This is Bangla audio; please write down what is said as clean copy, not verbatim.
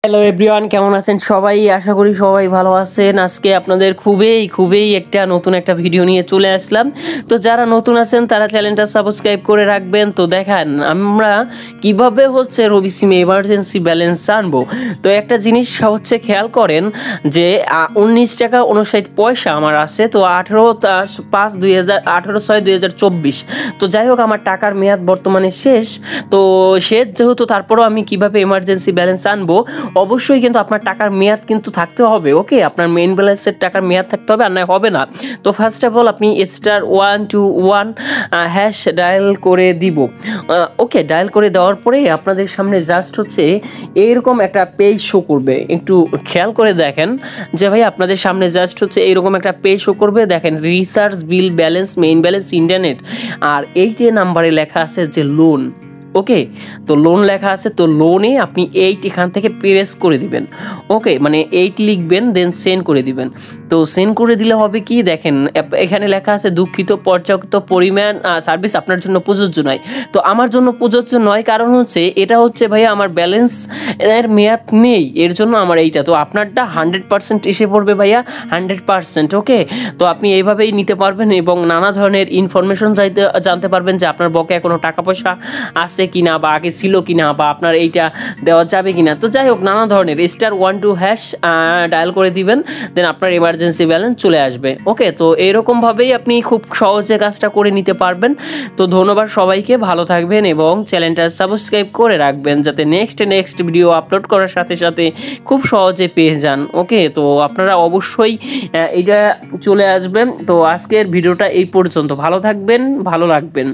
হ্যালো এভরিওয়ান, কেমন আছেন সবাই? আশা করি সবাই ভালো আছেন। আজকে আপনাদের খুবই একটা নতুন একটা ভিডিও নিয়ে চলে আসলাম। তো যারা নতুন আছেন তারা চ্যানেলটা সাবস্ক্রাইব করে রাখবেন। তো দেখেন আমরা কিভাবে রবি সিমে এমার্জেন্সি ব্যালেন্স আনবো। তো একটা জিনিস খেয়াল করেন যে 19 টাকা 59 পয়সা আমার আছে। তো 18/5/2018/6/2024। তো যাই হোক, আমার টাকার মেয়াদ বর্তমানে শেষ। তো শেষ যেহেতু, তারপরেও আমি কিভাবে এমার্জেন্সি ব্যালেন্স আনবো, অবশ্যই কিন্তু আপনার টাকার মেয়াদ কিন্তু থাকতে হবে। ওকে, আপনার মেইন ব্যালেন্সের টাকার মেয়াদ থাকতে হবে, আর নয় হবে না। তো ফার্স্ট অফ অল আপনি *121# ডায়াল করে দিব। ওকে, ডায়াল করে দেওয়ার পরে আপনাদের সামনে জাস্ট এইরকম একটা পেজ শো করবে। একটু খেয়াল করে দেখেন যে ভাই, আপনাদের সামনে জাস্ট এইরকম একটা পেজ শো করবে। দেখেন, রিচার্জ, বিল ব্যালেন্স, মেইন ব্যালেন্স, ইন্টারনেট, আর এইটে নাম্বারে লেখা আছে যে লোন। ওকে, তো লোন লেখা আছে। তো লোনে আপনি এখান থেকে প্রেস করে দিবেন। ওকে, মানে 8 লিখবেন, দেন সেন্ড করে দিবেন। তো সেন্ড করে দিলে হবে কি, দেখেন এখানে লেখা আছে দুঃখিত, পর্যাপ্ত পরিমাণ সার্ভিস আপনার জন্য প্রযোজ্য নয়। তো আমার জন্য প্রযোজ্য নয়, কারণ এটা ভাইয়া আমার ব্যালেন্স এর মেয়াদ নেই, এর জন্য আমার এইটা। তো আপনারটা 100% এসে পড়বে ভাইয়া, 100%। ওকে, তো আপনি এইভাবেই নিতে পারবেন এবং নানা ধরনের ইনফরমেশন জানতে পারবেন যে আপনার বকেয়া কোনো টাকা পয়সা আছে কিনা, বা আগে ছিল কিনা, বা আপনার এইটা দেওয়া যাবে কিনা। তো যাই হোক, নানা ধরনের *12# ডায়াল করে দিবেন, দেন আপনার এমার্জেন্সি ব্যালেন্স চলে আসবে। ওকে, তো এরকম ভাবেই আপনি খুব সহজে কাজটা করে নিতে পারবেন। তো ধন্যবাদ সবাইকে, ভালো থাকবেন এবং চ্যানেলটা সাবস্ক্রাইব করে রাখবেন, যাতে নেক্সট ভিডিও আপলোড করার সাথে সাথে খুব সহজে পেয়ে যান। ওকে, তো আপনারা অবশ্যই এটা চলে আসবেন। তো আজকের ভিডিওটা এই পর্যন্ত। ভালো থাকবেন, ভালো রাখবেন।